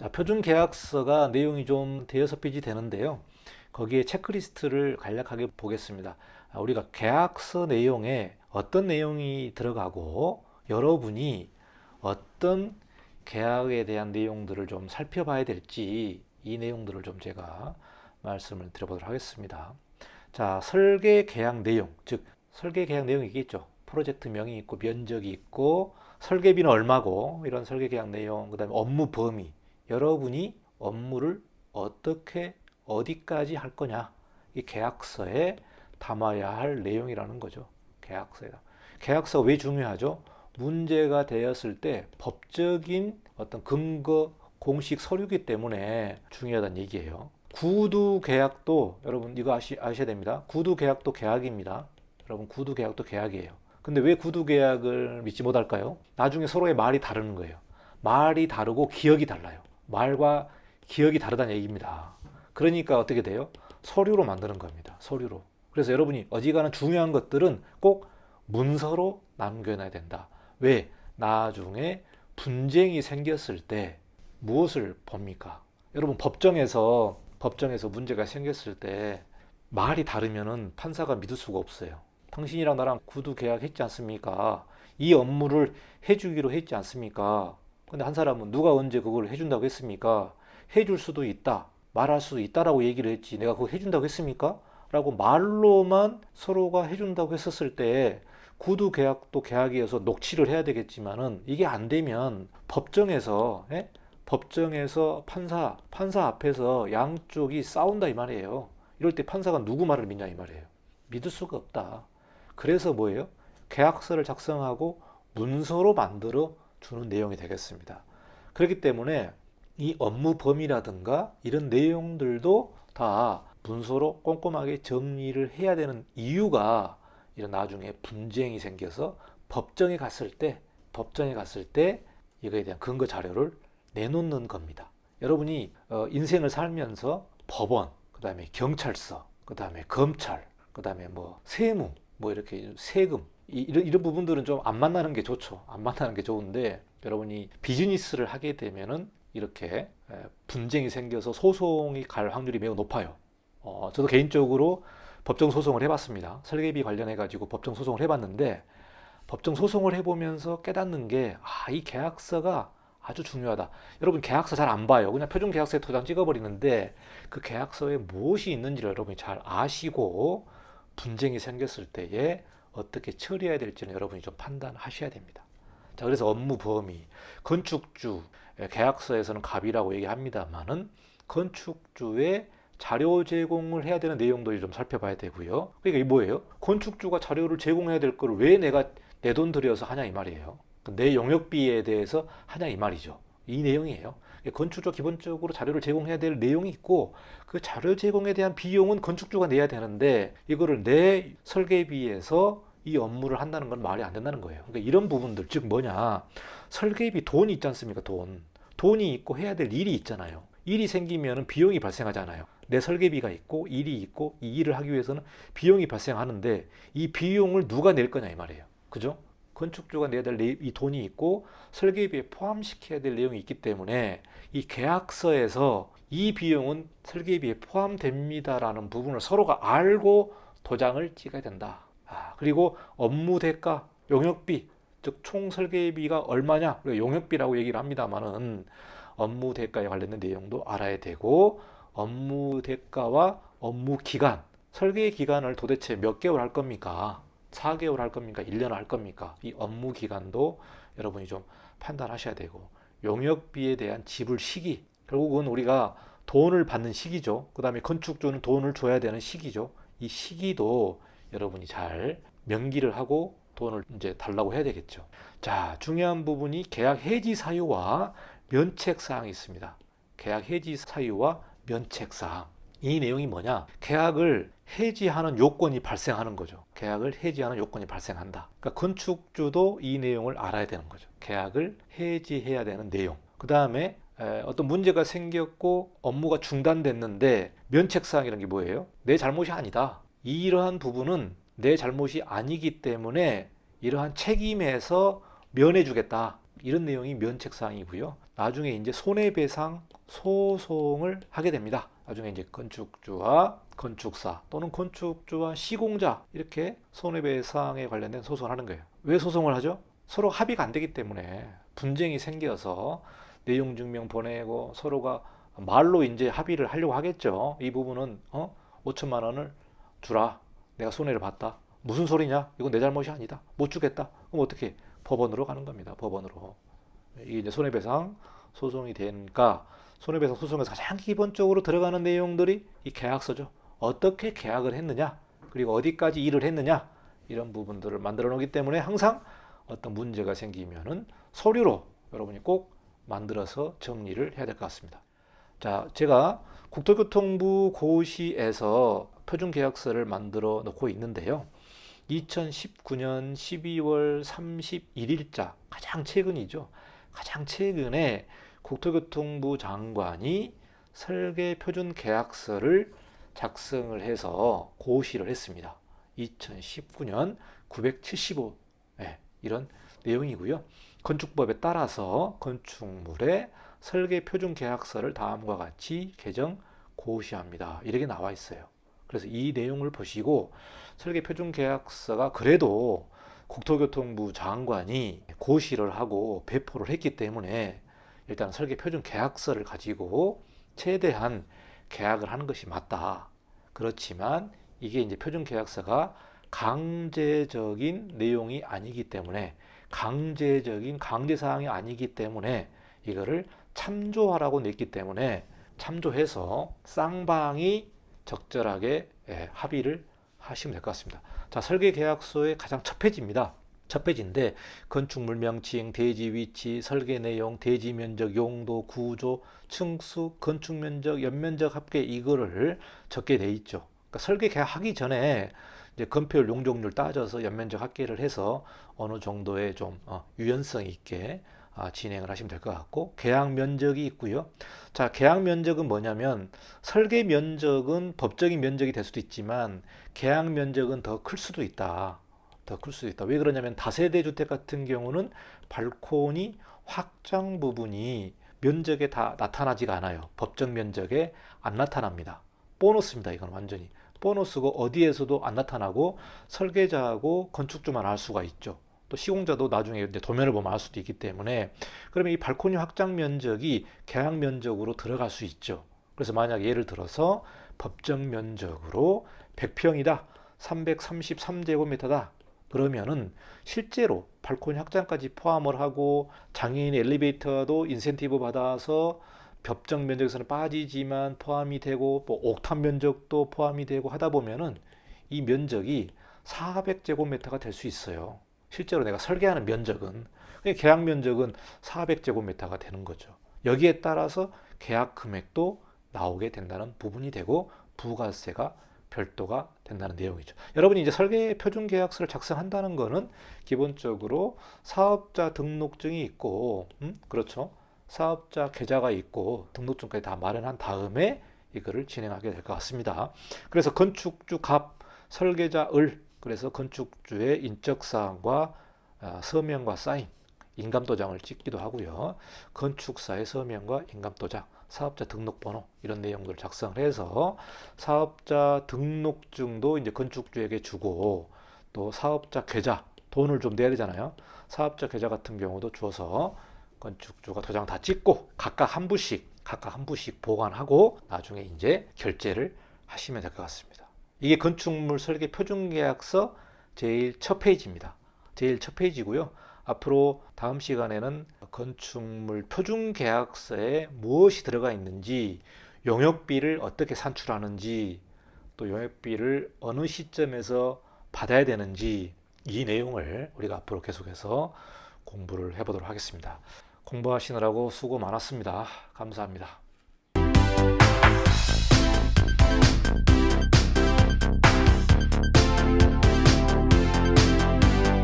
자, 표준 계약서가 내용이 좀 대여섯 페이지 되는데요. 거기에 체크리스트를 간략하게 보겠습니다. 우리가 계약서 내용에 어떤 내용이 들어가고 여러분이 어떤 계약에 대한 내용들을 좀 살펴봐야 될지 이 내용들을 좀 제가 말씀을 드려보도록 하겠습니다. 자, 설계 계약 내용, 즉 설계 계약 내용이 있겠죠. 프로젝트명이 있고 면적이 있고 설계비는 얼마고 이런 설계 계약 내용, 그다음에 업무 범위, 여러분이 업무를 어떻게 어디까지 할 거냐, 이 계약서에 담아야 할 내용이라는 거죠. 계약서에다. 계약서 왜 중요하죠? 문제가 되었을 때 법적인 어떤 근거 공식 서류기 때문에 중요하다는 얘기예요. 구두 계약도 여러분 이거 아셔야 됩니다. 구두 계약도 계약입니다. 여러분 구두 계약도 계약이에요. 근데 왜 구두 계약을 믿지 못할까요? 나중에 서로의 말이 다르는 거예요. 말이 다르고 기억이 달라요. 말과 기억이 다르다는 얘기입니다. 그러니까 어떻게 돼요? 서류로 만드는 겁니다. 서류로. 그래서 여러분이 어지간한 중요한 것들은 꼭 문서로 남겨놔야 된다. 왜? 나중에 분쟁이 생겼을 때 무엇을 봅니까? 여러분 법정에서 문제가 생겼을 때 말이 다르면은 판사가 믿을 수가 없어요. 당신이랑 나랑 구두 계약했지 않습니까? 이 업무를 해주기로 했지 않습니까? 근데 한 사람은 누가 언제 그걸 해준다고 했습니까? 해줄 수도 있다, 말할 수도 있다라고 얘기를 했지. 내가 그거 해준다고 했습니까? 라고 말로만 서로가 해준다고 했었을 때 구두 계약도 계약이어서 녹취를 해야 되겠지만은 이게 안 되면 법정에서 법정에서 판사 앞에서 양쪽이 싸운다 이 말이에요. 이럴 때 판사가 누구 말을 믿냐 이 말이에요. 믿을 수가 없다. 그래서 뭐예요? 계약서를 작성하고 문서로 만들어 주는 내용이 되겠습니다. 그렇기 때문에 이 업무 범위라든가 이런 내용들도 다 문서로 꼼꼼하게 정리를 해야 되는 이유가 이런 나중에 분쟁이 생겨서 법정에 갔을 때 이거에 대한 근거 자료를 내놓는 겁니다. 여러분이 인생을 살면서 법원, 그다음에 경찰서, 그다음에 검찰, 그다음에 뭐 세무, 뭐 이렇게 세금 이런 부분들은 좀 안 만나는 게 좋죠. 안 만나는 게 좋은데 여러분이 비즈니스를 하게 되면은 이렇게 분쟁이 생겨서 소송이 갈 확률이 매우 높아요. 저도 개인적으로 법정 소송을 해봤습니다. 설계비 관련해 가지고 법정 소송을 해봤는데 법정 소송을 해보면서 깨닫는 게 이 계약서가 아주 중요하다. 여러분 계약서 잘 안 봐요. 그냥 표준 계약서에 도장 찍어버리는데 그 계약서에 무엇이 있는지를 여러분이 잘 아시고 분쟁이 생겼을 때에 어떻게 처리해야 될지는 여러분이 좀 판단하셔야 됩니다. 자, 그래서 업무 범위, 건축주, 계약서에서는 갑이라고 얘기합니다만은 건축주의 자료 제공을 해야 되는 내용도 좀 살펴봐야 되고요. 그러니까 이 뭐예요? 건축주가 자료를 제공해야 될 걸 왜 내가 내 돈 들여서 하냐 이 말이에요. 내 용역비에 대해서 하냐 이 말이죠. 이 내용이에요. 건축주가 기본적으로 자료를 제공해야 될 내용이 있고 그 자료 제공에 대한 비용은 건축주가 내야 되는데 이거를 내 설계비에서 이 업무를 한다는 건 말이 안 된다는 거예요. 그러니까 이런 부분들, 즉 뭐냐, 설계비 돈이 있지 않습니까? 돈이 있고 해야 될 일이 있잖아요. 일이 생기면 비용이 발생하잖아요. 내 설계비가 있고 일이 있고 이 일을 하기 위해서는 비용이 발생하는데 이 비용을 누가 낼 거냐 이 말이에요. 그죠? 건축주가 내야 될 이 돈이 있고 설계비에 포함시켜야 될 내용이 있기 때문에 이 계약서에서 이 비용은 설계비에 포함됩니다라는 부분을 서로가 알고 도장을 찍어야 된다. 그리고 업무 대가, 용역비, 즉 총 설계비가 얼마냐, 용역비라고 얘기를 합니다만은 업무 대가에 관련된 내용도 알아야 되고 업무 대가와 업무 기간, 설계 기간을 도대체 몇 개월 할 겁니까? 4개월 할 겁니까? 1년 할 겁니까? 이 업무 기간도 여러분이 좀 판단하셔야 되고 용역비에 대한 지불 시기, 결국은 우리가 돈을 받는 시기죠. 그 다음에 건축주는 돈을 줘야 되는 시기죠. 이 시기도 여러분이 잘 명기를 하고 돈을 이제 달라고 해야 되겠죠. 자, 중요한 부분이 계약 해지 사유와 면책 사항이 있습니다. 계약 해지 사유와 면책 사항. 이 내용이 뭐냐? 계약을 해지하는 요건이 발생하는 거죠. 계약을 해지하는 요건이 발생한다. 그러니까 건축주도 이 내용을 알아야 되는 거죠. 계약을 해지해야 되는 내용. 그 다음에 어떤 문제가 생겼고 업무가 중단됐는데 면책사항이라는 게 뭐예요? 내 잘못이 아니다. 이러한 부분은 내 잘못이 아니기 때문에 이러한 책임에서 면해주겠다. 이런 내용이 면책사항이고요. 나중에 이제 손해배상 소송을 하게 됩니다. 나중에 이제 건축주와 건축사 또는 건축주와 시공자 이렇게 손해배상에 관련된 소송을 하는 거예요. 왜 소송을 하죠? 서로 합의가 안 되기 때문에 분쟁이 생겨서 내용 증명 보내고 서로가 말로 이제 합의를 하려고 하겠죠. 이 부분은 5천만 원을 주라. 내가 손해를 봤다. 무슨 소리냐? 이건 내 잘못이 아니다. 못 주겠다. 그럼 어떻게? 법원으로 가는 겁니다. 법원으로. 이게 이제 손해배상 소송이 되니까 손해배상 소송에서 가장 기본적으로 들어가는 내용들이 이 계약서죠. 어떻게 계약을 했느냐, 그리고 어디까지 일을 했느냐 이런 부분들을 만들어 놓기 때문에 항상 어떤 문제가 생기면은 서류로 여러분이 꼭 만들어서 정리를 해야 될 것 같습니다. 자, 제가 국토교통부 고시에서 표준계약서를 만들어 놓고 있는데요. 2019년 12월 31일자 가장 최근이죠. 가장 최근에 국토교통부 장관이 설계 표준 계약서를 작성을 해서 고시를 했습니다. 2019년 975 이런 내용이고요. 건축법에 따라서 건축물의 설계 표준 계약서를 다음과 같이 개정 고시합니다. 이렇게 나와 있어요. 그래서 이 내용을 보시고 설계 표준 계약서가 그래도 국토교통부 장관이 고시를 하고 배포를 했기 때문에 일단 설계 표준 계약서를 가지고 최대한 계약을 하는 것이 맞다. 그렇지만 이게 이제 표준 계약서가 강제적인 내용이 아니기 때문에 강제사항이 아니기 때문에 이거를 참조하라고 냈기 때문에 참조해서 쌍방이 적절하게 합의를 하시면 될 것 같습니다. 자, 설계 계약서의 가장 첫 페이지입니다. 첫 페이지인데 건축물 명칭, 대지 위치, 설계 내용, 대지 면적, 용도, 구조, 층수, 건축 면적, 연면적 합계 이거를 적게 돼 있죠. 그러니까 설계 계약하기 전에 이제 건폐율, 용적률 따져서 연면적 합계를 해서 어느 정도의 좀 유연성 있게 진행을 하시면 될 것 같고, 계약 면적이 있고요. 자, 계약 면적은 뭐냐면 설계 면적은 법적인 면적이 될 수도 있지만 계약 면적은 더 클 수도 있다. 더 클 수도 있다. 왜 그러냐면 다세대 주택 같은 경우는 발코니 확장 부분이 면적에 다 나타나지가 않아요. 법정 면적에 안 나타납니다. 보너스입니다. 이건 완전히 보너스고 어디에서도 안 나타나고 설계자하고 건축주만 알 수가 있죠. 또 시공자도 나중에 이제 도면을 보면 알 수도 있기 때문에, 그러면 이 발코니 확장 면적이 계약 면적으로 들어갈 수 있죠. 그래서 만약 예를 들어서 법정 면적으로 100평이다, 333제곱미터다. 그러면은 실제로 발코니 확장까지 포함을 하고 장애인 엘리베이터도 인센티브 받아서 법정 면적에서는 빠지지만 포함이 되고 뭐 옥탑 면적도 포함이 되고 하다 보면은 이 면적이 400제곱미터가 될 수 있어요. 실제로 내가 설계하는 면적은, 계약 면적은 400제곱미터가 되는 거죠. 여기에 따라서 계약 금액도 나오게 된다는 부분이 되고 부가세가 별도가 된다는 내용이죠. 여러분이 이제 설계 표준 계약서를 작성한다는 거는 기본적으로 사업자 등록증이 있고, 그렇죠. 사업자 계좌가 있고 등록증까지 다 마련한 다음에 이거를 진행하게 될 것 같습니다. 그래서 건축주 갑, 설계자 을, 그래서 건축주의 인적사항과 서명과 사인, 인감도장을 찍기도 하고요. 건축사의 서명과 인감도장, 사업자 등록번호 이런 내용들을 작성을 해서 사업자 등록증도 이제 건축주에게 주고, 또 사업자 계좌, 돈을 좀 내야 되잖아요. 사업자 계좌 같은 경우도 줘서 건축주가 도장 다 찍고 각각 한 부씩 보관하고 나중에 이제 결제를 하시면 될 것 같습니다. 이게 건축물 설계 표준계약서 제일 첫 페이지입니다. 제일 첫 페이지고요. 앞으로 다음 시간에는 건축물 표준계약서에 무엇이 들어가 있는지, 용역비를 어떻게 산출하는지, 또 용역비를 어느 시점에서 받아야 되는지, 이 내용을 우리가 앞으로 계속해서 공부를 해보도록 하겠습니다. 공부하시느라고 수고 많았습니다. 감사합니다.